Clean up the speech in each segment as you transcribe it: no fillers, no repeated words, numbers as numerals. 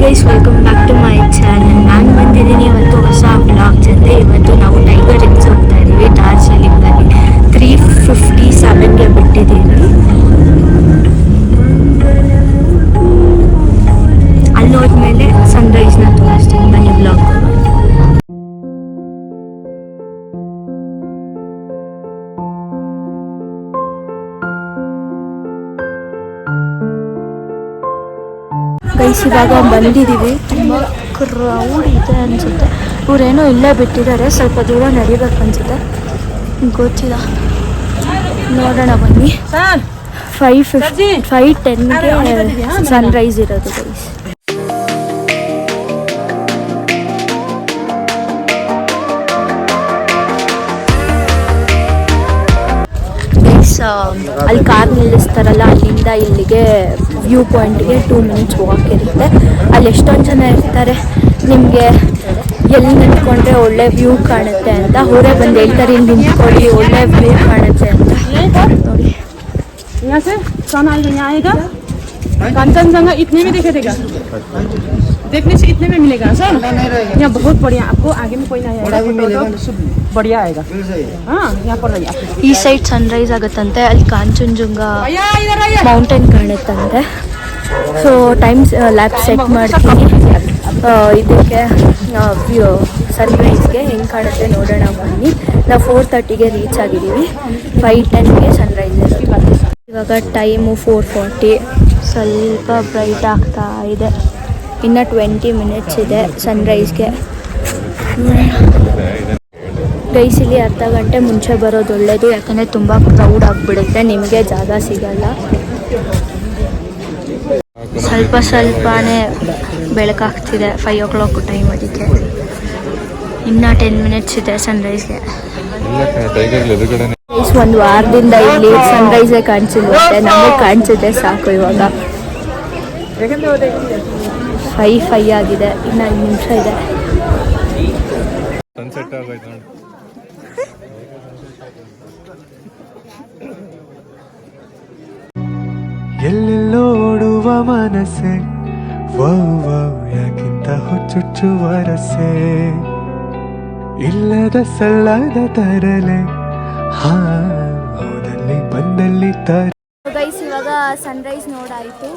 Guys, welcome back to my channel. ನಾನು ಬಂದಿದ್ದೀನಿ ಇವತ್ತು ಹೊಸ ಬ್ಲಾಗ್ ಜೊತೆ. ಇವತ್ತು ನಾವು ಟೈಗರ್ ಹಿಲ್ಸ್ ಹೋಗ್ತಾ ಇದ್ದೀವಿ. ಡಾರ್ಜಿಲಿಂಗಲ್ಲಿ 3:57ಗೆ ಬಿಟ್ಟಿದ್ದೀವಿ. ಅಲ್ಲಿ ಹೋದ್ಮೇಲೆ ಸನ್ರೈಸ್ನ ತೋರಿಸ್ತೀನಿ, ಬನ್ನಿ ಬ್ಲಾಗ್. ಗೈಸ್, ಇವಾಗ ಬಂದಿದ್ದೀವಿ. ತುಂಬ ಕ್ರೌಡ್ ಇದೆ ಅನಿಸುತ್ತೆ. ಇವರೇನೋ ಇಲ್ಲೇ ಬಿಟ್ಟಿದ್ದಾರೆ, ಸ್ವಲ್ಪ ದೂರ ನಡಿಬೇಕು ಅನಿಸುತ್ತೆ, ಗೊತ್ತಿಲ್ಲ. ನೋಡೋಣ ಬನ್ನಿ. 5:10ಗೆ ಸನ್ರೈಸ್ ಇರೋದು ಗೈಸ್. ಅಲ್ಲಿ ಕಾರ್ ನಿಲ್ಲಿಸ್ತಾರಲ್ಲ, ಅಲ್ಲಿಂದ ಇಲ್ಲಿಗೆ ವ್ಯೂ ಪಾಯಿಂಟ್ಗೆ 2 ಮಿನಿಟ್ಸ್ ವಾಕ್ ಇರುತ್ತೆ. ಅಲ್ಲಿ ಎಷ್ಟೊಂದು ಜನ ಇರ್ತಾರೆ. ನಿಮಗೆ ಎಲ್ಲಿ ನಿಂತ್ಕೊಂಡ್ರೆ ಒಳ್ಳೆ ವ್ಯೂ ಕಾಣುತ್ತೆ ಅಂತ ಅವರೇ ಬಂದು ಹೇಳ್ತಾರೆ, ಇಲ್ಲಿ ನಿಂತ್ಕೊಳ್ಳಿ ಒಳ್ಳೆ ವ್ಯೂ ಕಾಣುತ್ತೆ ಅಂತ. ನೋಡಿ, कांचनजंगा इतने में दिखे देगा, देखने से इतने में मिलेगा सर। यहाँ बहुत बढ़िया, आपको आगे में कोई नहीं आएगा, बढ़िया आएगा। हाँ, यहाँ पर रहिए। ಈ ಸೈಡ್ ಸನ್ರೈಸ್ ಆಗುತ್ತಂತೆ, ಅಲ್ಲಿ ಕಾಂಚನಜಂಗಾ ಮೌಂಟೇನ್ ಕಾಣುತ್ತಂತೆ. ಸೊ ಟೈಮ್ಸ್ ಲ್ಯಾಬ್ ಸೆಟ್ ಮಾಡ್ತೀನಿ. ಇದಕ್ಕೆ ಸನ್ರೈಸ್ಗೆ ಹೆಂಗೆ ಕಾಣುತ್ತೆ ನೋಡೋಣ ಬನ್ನಿ. ನಾವು 4:30ಗೆ ರೀಚ್ ಆಗಿದ್ದೀವಿ. 5:10ಗೆ ಸನ್ರೈಸ್ ಇರೋದು. ಇವಾಗ ಟೈಮು 4:40. ಸ್ವಲ್ಪ ಬ್ರೈಟ್ ಆಗ್ತಾ ಇದೆ. ಇನ್ನು 20 ಮಿನಿಟ್ಸ್ ಇದೆ ಸನ್ರೈಸ್ಗೆ. ಗೈಸ್, ಇಲ್ಲಿ ಅರ್ಧ ಗಂಟೆ ಮುಂಚೆ ಬರೋದು ಒಳ್ಳೆಯದು, ಯಾಕಂದರೆ ತುಂಬ ಕ್ರೌಡ್ ಆಗಿಬಿಡುತ್ತೆ, ನಿಮಗೆ ಜಾಗ ಸಿಗಲ್ಲ. ಸ್ವಲ್ಪನೇ ಬೆಳಕಾಗ್ತಿದೆ. 5 o'clock ಟೈಮ್, ಅದಕ್ಕೆ ಇನ್ನು 10 ಮಿನಿಟ್ಸ್ ಇದೆ ಸನ್ರೈಸ್ಗೆ. ಒಂದು ವಾರದಿಂದ ಇಲ್ಲಿ ಸನ್ರೈಸೇ ಕಾಣಿಸಿರುತ್ತೆ, ನಮಗೆ ಕಾಣಿಸಿದೆ ಸಾಕು. ಇವಾಗ 5 ಆಗಿದೆ, ಇನ್ನು 5 ನಿಮಿಷ ಇದೆ. ಎಲ್ಲೆಲ್ಲೋಡುವ ಮನಸ್ಸೆ ಯಾಕಿಂತ ಹುಚ್ಚುಚ್ಚುವರಸೆ, ಇಲ್ಲದ ಸಲ್ಲದ ತರಲೆ ಹೌದಲ್ಲಿ ಬಂದಲ್ಲಿ ತರ. ಗೈಸ್, ಇವಾಗ ಸನ್ರೈಸ್ ನೋಡಾಯಿತು.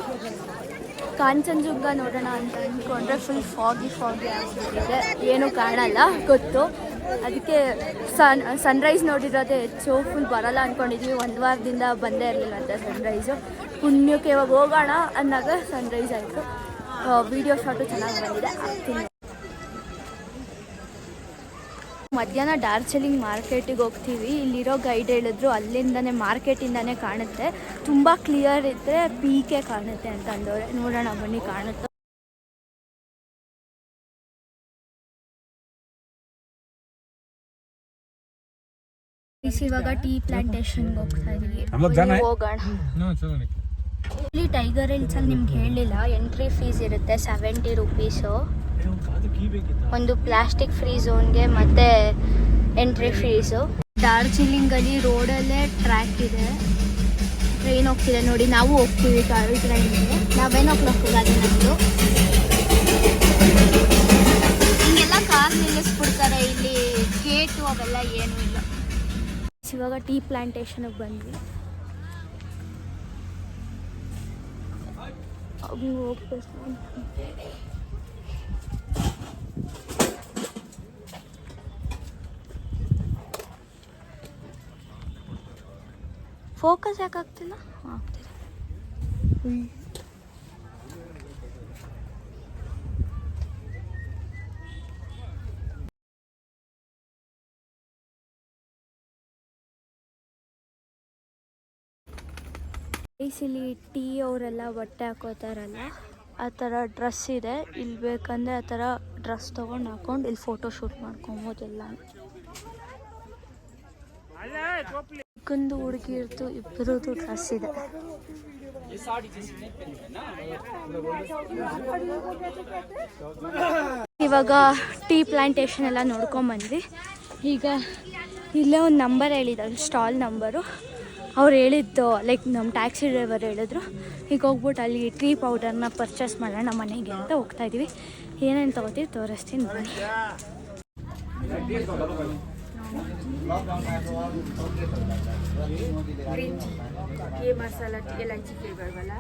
ಕಾಂಚನಜಂಗ ನೋಡೋಣ ಅಂತ ಅಂದ್ಕೊಂಡ್ರೆ ಫುಲ್ ಫಾಗಿ ಆಗ್ಬಿಟ್ಟಿದೆ, ಏನೂ ಕಾಣಲ್ಲ ಗೊತ್ತು. ಅದಕ್ಕೆ ಸನ್ರೈಸ್ ನೋಡಿರೋದೇ ಹೆಚ್ಚು, ಫುಲ್ ಬರಲ್ಲ ಅಂದ್ಕೊಂಡಿದ್ವಿ. 1 ವಾರದಿಂದ ಬಂದೇ ಇರಲಿಲ್ಲ ಅಂತ ಸನ್ರೈಸು. ಪುಣ್ಯಕ್ಕೆ ಇವಾಗ ಹೋಗೋಣ ಅಂದಾಗ ಸನ್ರೈಸ್ ಆಯಿತು. ವಿಡಿಯೋ ಶಾಟು ಚೆನ್ನಾಗಿ ಬಂದಿದೆ, ಆಗ್ತೀನಿ. ಮಧ್ಯಾಹ್ನ ಡಾರ್ಜಿಲಿಂಗ್ ಮಾರ್ಕೆಟಿಗೆ ಹೋಗ್ತೀವಿ. ಇಲ್ಲಿರೋ ಗೈಡ್ ಹೇಳಿದ್ರು ಅಲ್ಲಿಂದನೇ, ಮಾರ್ಕೆಟಿಂದನೇ ಕಾಣುತ್ತೆ, ತುಂಬ ಕ್ಲಿಯರ್ ಇದ್ದರೆ ಪೀಕೆ ಕಾಣುತ್ತೆ ಅಂತ ಅಂದವ್ರೆ. ನೋಡೋಣ ಬನ್ನಿ, ಕಾಣುತ್ತೆ. ಇವಾಗ ಟೀ ಪ್ಲಾಂಟೇಶನ್ಗೆ ಹೋಗ್ತಾ ಇದೀವಿ, ಹೋಗೋಣ. ಇಲ್ಲಿ ಟೈಗರ್ ಹಿಲ್ಸಲ್ಲಿ ನಿಮ್ಗೆ ಹೇಳಲಿಲ್ಲ, ಎಂಟ್ರಿ ಫೀಸ್ ಇರುತ್ತೆ 70 ರೂಪೀಸು. ಒಂದು ಪ್ಲಾಸ್ಟಿಕ್ ಫ್ರೀ ಝೋನ್ಗೆ ಮತ್ತು ಎಂಟ್ರಿ ಫೀಸು. ಡಾರ್ಜಿಲಿಂಗಲ್ಲಿ ರೋಡಲ್ಲೇ ಟ್ರ್ಯಾಕ್ ಇದೆ, ಟ್ರೈನ್ ಹೋಗ್ತಿದೆ ನೋಡಿ. ನಾವು ಹೋಗ್ತೀವಿ ಟ್ರೈನ್ಗೆ. 11 o'clock ಹೋಗೋದು ನಮ್ಮದು. ಹಿಂಗೆಲ್ಲ ಕಾರ್ ನಿಲ್ಲಿಸ್ಬಿಡ್ತಾರೆ ಇಲ್ಲಿ, ಗೇಟು ಅವೆಲ್ಲ ಏನೂ ಇಲ್ಲ. ಇವಾಗ ಟೀ ಪ್ಲಾಂಟೇಶನ್ಗೆ ಬಂದ್ವಿ. ಹೋಗ್ಬೇಕು. ಫೋಕಸ್ ಯಾಕಾಗ್ತಿಲ್ಲ? ಆಗ್ತಿದೆ. ಇಲ್ಲಿ ಟೀ ಅವರೆಲ್ಲ ಬಟ್ಟೆ ಹಾಕೋತಾರಲ್ಲ, ಆ ಥರ ಡ್ರೆಸ್ ಇದೆ. ಇಲ್ಲಿ ಬೇಕಂದರೆ ಆ ಥರ ಡ್ರೆಸ್ ತೊಗೊಂಡು ಹಾಕೊಂಡು ಇಲ್ಲಿ ಫೋಟೋ ಶೂಟ್ ಮಾಡ್ಕೊಬೋದೆಲ್ಲ. ಚಿಕ್ಕಂದು ಹುಡುಗಿ ಇರ್ತು, ಇಬ್ಬರದ್ದು ಡ್ರೆಸ್ ಇದೆ. ಇವಾಗ ಟೀ ಪ್ಲಾಂಟೇಶನ್ ಎಲ್ಲ ನೋಡ್ಕೊಂಬಂದ್ವಿ. ಈಗ ಇಲ್ಲೇ ಒಂದು ನಂಬರ್ ಹೇಳಿದ್ದಾರೆ, ಸ್ಟಾಲ್ ನಂಬರು. ಅವ್ರು ಹೇಳಿದ್ದು ಲೈಕ್ ನಮ್ಮ ಟ್ಯಾಕ್ಸಿ ಡ್ರೈವರ್ ಹೇಳಿದ್ರು ಈಗ ಹೋಗ್ಬಿಟ್ಟು ಅಲ್ಲಿ ಟೀ ಪೌಡರ್ನ ಪರ್ಚೇಸ್ ಮಾಡೋಣ ಮನೆಗೆ ಅಂತ ಹೋಗ್ತಾಯಿದ್ದೀವಿ. ಏನೇನು ತೊಗೋತೀವಿ ತೋರಿಸ್ತೀನಿ ಬನ್ನಿ. ये मसाला इलायची फ्लेवर वाला,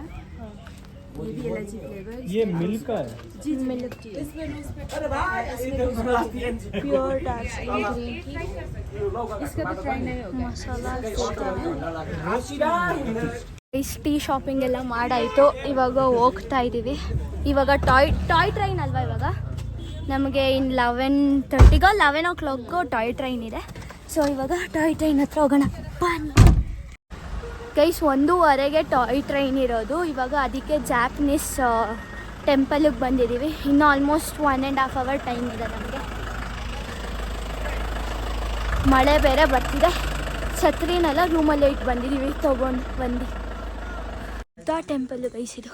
ये भी इलायची फ्लेवर। ये मिल्क का है? जी milk tea, pure Darjeeling green tea, इसका तो ट्राई नहीं होगा। ಮಸಾಲ ಟೀ ಶಾಪಿಂಗ್ ಎಲ್ಲ ಮಾಡಾಯಿತು. ಇವಾಗ ಹೋಗ್ತಾ ಇದ್ದೀವಿ. ಇವಾಗ ಟಾಯ್ ಟ್ರೈನ್ ಅಲ್ವಾ ಇವಾಗ ನಮಗೆ ಇನ್ನು 11:30ಗೋ 11 o'clockಗೋ ಟಾಯ್ ಟ್ರೈನ್ ಇದೆ. ಸೊ ಇವಾಗ ಟಾಯ್ ಟ್ರೈನ್ ಹತ್ರ ಹೋಗೋಣ ಬನ್ನಿ ಗೈಸ್. 1:30ಗೆ ಟಾಯ್ ಟ್ರೈನ್ ಇರೋದು. ಇವಾಗ ಅದಕ್ಕೆ ಜಾಪನೀಸ್ ಟೆಂಪಲ್ಗೆ ಬಂದಿದ್ದೀವಿ. ಇನ್ನು ಆಲ್ಮೋಸ್ಟ್ 1.5 hour ಟೈಮ್ ಇದೆ ನಮಗೆ. ಮಳೆ ಬೇರೆ ಬರ್ತಿದೆ. ಛತ್ರಿನೆಲ್ಲ ರೂಮಲ್ಲೇ ಇಟ್ಟು ಬಂದಿದ್ದೀವಿ ತೊಗೊಂಡು ಬಂದು. ಟೆಂಪಲ್ ಗೈಸ್ ಇದು.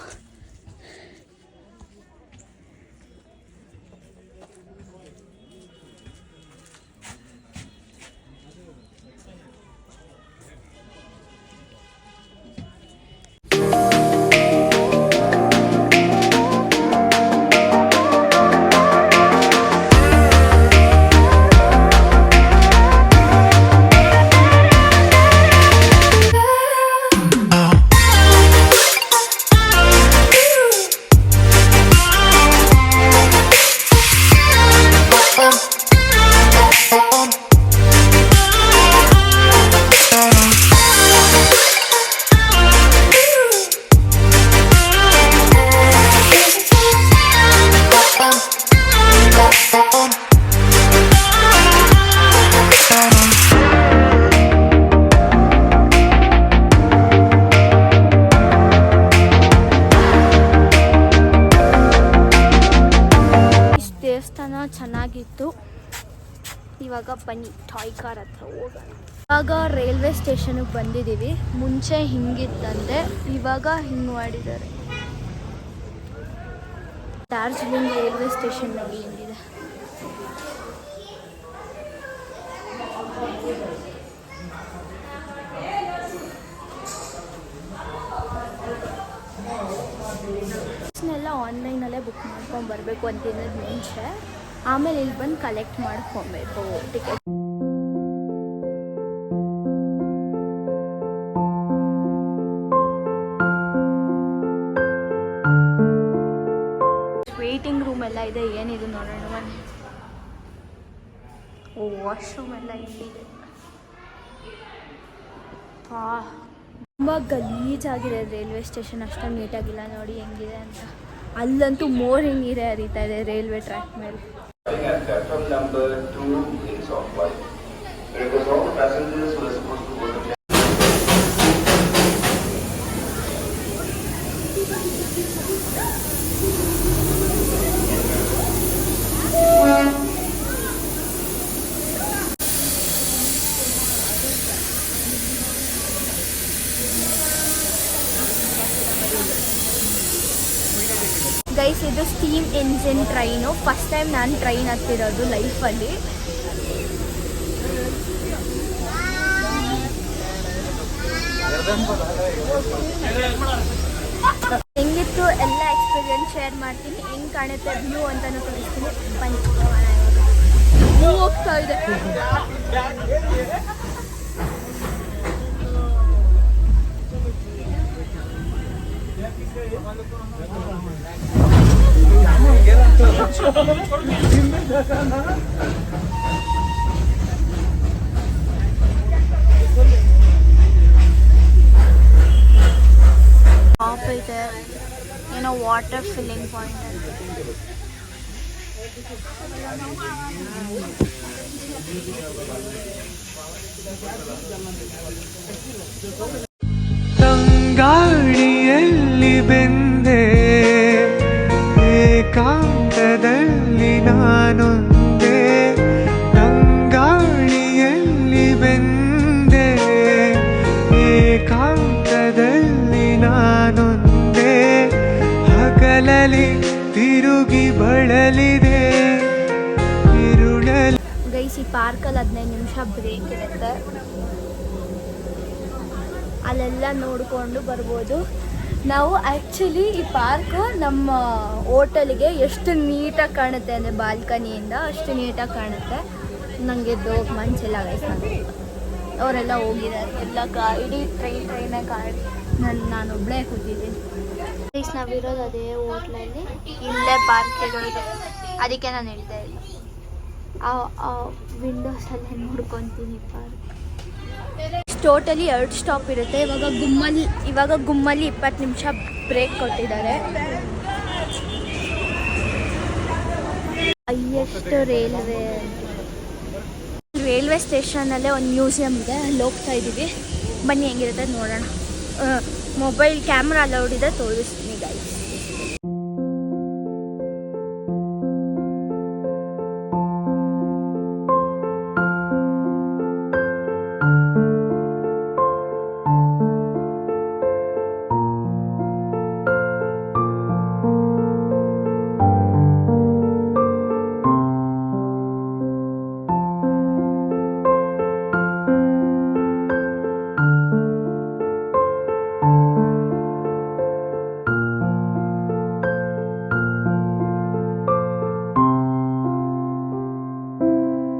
ದೇವಸ್ಥಾನ ಚೆನ್ನಾಗಿತ್ತು. ಇವಾಗ ಬನ್ನಿ ಟಾಯ್ ಕಾರ್ ಹತ್ರ ಹೋಗೋಣ. ಇವಾಗ ರೈಲ್ವೆ ಸ್ಟೇಷನ್ಗೆ ಬಂದಿದ್ದೀವಿ. ಮುಂಚೆ ಹಿಂಗಿತ್ತಂತೆ, ಇವಾಗ ಹಿಂಗೆ ಮಾಡಿದ್ದಾರೆ. ಡಾರ್ಜಿಲಿಂಗ್ ರೈಲ್ವೆ ಸ್ಟೇಷನ್ ನೋಡಿ ಹೆಂಗಿದೆ. ಎಲ್ಲ ಆನ್ಲೈನಲ್ಲೇ ಬುಕ್ ಮಾಡ್ಕೊಂಡು ಬರಬೇಕು ಒಂದು ದಿನದ ಮುಂಚೆ. ಆಮೇಲೆ ಇಲ್ಲಿ ಬಂದು ಕಲೆಕ್ಟ್ ಮಾಡ್ಕೊಬೇಕು ಟಿಕೆಟ್. ವೇಟಿಂಗ್ ರೂಮ್ ಎಲ್ಲ ಇದೆ. ಏನಿದೆ ನೋಡೋಣ ಬನ್ನಿ. ವಾಶ್ರೂಮ್ ಎಲ್ಲ ಇಲ್ಲಿದೆ. ತುಂಬ ಗಲೀಜಾಗಿದೆ ರೈಲ್ವೆ ಸ್ಟೇಷನ್. ಅಷ್ಟೊಂದು ನೀಟಾಗಿಲ್ಲ. ನೋಡಿ ಹೆಂಗಿದೆ ಅಂತ. ಅಲ್ಲಂತೂ ಮೋರ್ ನೀರೇ ಹರಿತಾ ಇದೆ ರೈಲ್ವೆ ಟ್ರ್ಯಾಕ್ ಮೇಲೆ. ಗೈಸ್ ಇದು steam engine train. First time ನಾನು ಟ್ರೈನ್ ಹತ್ತಿರೋದು ಲೈಫಲ್ಲಿ. ಹೆಂಗಿತ್ತು ಎಲ್ಲ ಎಕ್ಸ್ಪೀರಿಯನ್ಸ್ ಶೇರ್ ಮಾಡ್ತೀನಿ. ಹೆಂಗೆ ಕಾಣುತ್ತೆ ವ್ಯೂ ಅಂತಲೂ ತೋರಿಸ್ತೀನಿ. ಬನ್ನಿ ಹೋಗ್ತಾ ಇದೆ. ಟಾಪ್ ಇದೆ ಏನೋ ವಾಟರ್ ಫಿಲ್ಲಿಂಗ್ ಪಾಯಿಂಟ್ ಅಂತ. ತಂಗಾಳಿಯಲ್ಲಿ ಬೆಂದೆ ಏಕಾಂತದಲ್ಲಿ ನಾನೊಂದೇ. ತಂಗಾಳಿಯಲ್ಲಿ ಬೆಂದೆ ಏಕಾಂತದಲ್ಲಿ ನಾನೊಂದೇ. ಹಗಲಲ್ಲಿ ತಿರುಗಿ ಬಳಲಿದೆ ಇರುಳಲ್ಲಿ. ಗೈಸ್ ಈ ಪಾರ್ಕಲ್ಲಿ 15 ನಿಮಿಷ ಬ್ರೇಕ್ ಇರುತ್ತೆ. ಅಲ್ಲೆಲ್ಲ ನೋಡಿಕೊಂಡು ಬರ್ಬೋದು. ನಾವು ಆ್ಯಕ್ಚುಲಿ ಈ ಪಾರ್ಕು ನಮ್ಮ ಹೋಟೆಲ್ಗೆ ಎಷ್ಟು ನೀಟಾಗಿ ಕಾಣುತ್ತೆ ಅಂದರೆ ಬಾಲ್ಕನಿಯಿಂದ ಅಷ್ಟು ನೀಟಾಗಿ ಕಾಣುತ್ತೆ. ನನಗೆ ಎದ್ದೋಗಿ ಮನಸ್ಸಿಲ್ಲ ಗೈಸ್. ಅವರೆಲ್ಲ ಹೋಗಿದ್ದಾರೆ ಎಲ್ಲ ಇಡೀ ಟ್ರೈನಾಗ ನಾನು ಒಬ್ಬಳೇ ಕೂತಿದ್ದೀನಿ ಗೈಸ್. ನಾವಿರೋದು ಅದೇ ಹೋಟ್ಲಲ್ಲಿ, ಇಲ್ಲೇ ಪಾರ್ಕ್ ಇರೋದು. ಅದಕ್ಕೆ ನಾನು ಹೇಳ್ತಾ ಇಲ್ಲ, ಆ ವಿಂಡೋಸಲ್ಲೇ ನೋಡ್ಕೊತೀನಿ ಪಾರ್ಕ್. ಟೋಟಲಿ 2 ಸ್ಟಾಪ್ ಇರುತ್ತೆ. ಇವಾಗ ಗುಮ್ಮಲ್ಲಿ 20 ನಿಮಿಷ ಬ್ರೇಕ್ ಕೊಟ್ಟಿದ್ದಾರೆ. ಹೈಯೆಸ್ಟ್ ರೈಲ್ವೆ ಸ್ಟೇಷನಲ್ಲೇ ಒಂದು ಮ್ಯೂಸಿಯಂ ಇದೆ, ಅಲ್ಲಿ ಹೋಗ್ತಾ ಇದ್ದೀವಿ. ಬನ್ನಿ ಹೆಂಗಿರುತ್ತೆ ನೋಡೋಣ. ಮೊಬೈಲ್ ಕ್ಯಾಮ್ರಾ ಅಲೌಡ್ ಇದೆ, ತೋರಿಸ್ತೀನಿ ಗೈಸ್.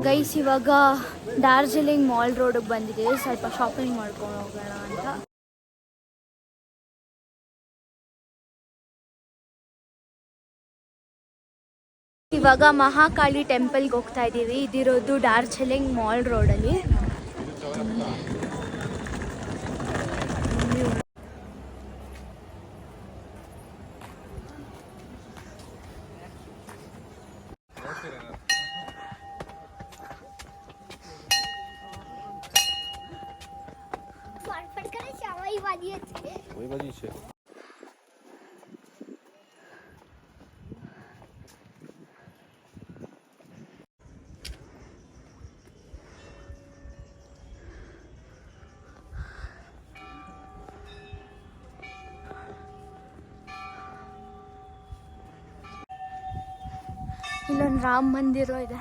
ಗೈಸ್ ಇವಾಗ ಡಾರ್ಜಿಲಿಂಗ್ ಮಾಲ್ ರೋಡಿಗೆ ಬಂದಿದ್ದೀವಿ, ಸ್ವಲ್ಪ ಶಾಪಿಂಗ್ ಮಾಡ್ಕೊಂಡು ಹೋಗೋಣ ಅಂತ. ಇವಾಗ ಮಹಾಕಾಳಿ ಟೆಂಪಲ್ಗೆ ಹೋಗ್ತಾ ಇದ್ದೀವಿ. ಇದಿರೋದು ಡಾರ್ಜಿಲಿಂಗ್ ಮಾಲ್ ರೋಡಲ್ಲಿ. ಇಲ್ಲೊಂದು ರಾಮ ಮಂದಿರ ಇದೆ.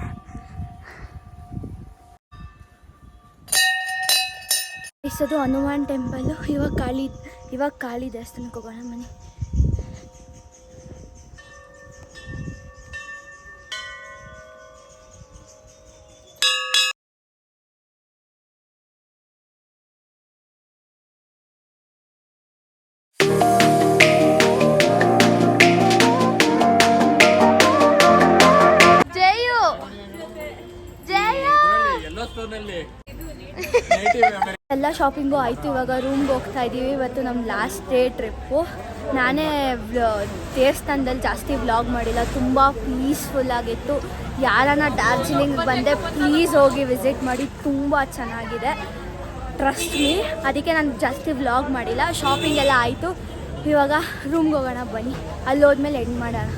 ಇದು ಹನುಮಾನ್ ಟೆಂಪಲ್ಲು. ಇವಾಗ ಕಾಳಿ ದೇವಸ್ಥಾನಕ್ಕೆ ಹೋಗೋಣ ಮನೆ. ಎಲ್ಲ ಶಾಪಿಂಗು ಆಯಿತು. ಇವಾಗ ರೂಮ್ಗೆ ಹೋಗ್ತಾ ಇದ್ದೀವಿ. ಇವತ್ತು ನಮ್ಮ ಲಾಸ್ಟ್ ಡೇ ಟ್ರಿಪ್ಪು. ನಾನೇ ದೇವಸ್ಥಾನದಲ್ಲಿ ಜಾಸ್ತಿ ವ್ಲಾಗ್ ಮಾಡಿಲ್ಲ, ತುಂಬ ಪೀಸ್ಫುಲ್ ಆಗಿತ್ತು. ಯಾರನ್ನ ಡಾರ್ಜಿಲಿಂಗ್ ಬಂದೆ ಪ್ಲೀಸ್ ಹೋಗಿ ವಿಸಿಟ್ ಮಾಡಿ, ತುಂಬ ಚೆನ್ನಾಗಿದೆ, ಟ್ರಸ್ಟ್ ಮೀ. ಅದಕ್ಕೆ ನಾನು ಜಾಸ್ತಿ ವ್ಲಾಗ್ ಮಾಡಿಲ್ಲ. ಶಾಪಿಂಗ್ ಎಲ್ಲ ಆಯಿತು. ಇವಾಗ ರೂಮ್ಗೆ ಹೋಗೋಣ ಬನ್ನಿ, ಅಲ್ಲಿ ಹೋದ್ಮೇಲೆ ಎಂಡ್ ಮಾಡೋಣ.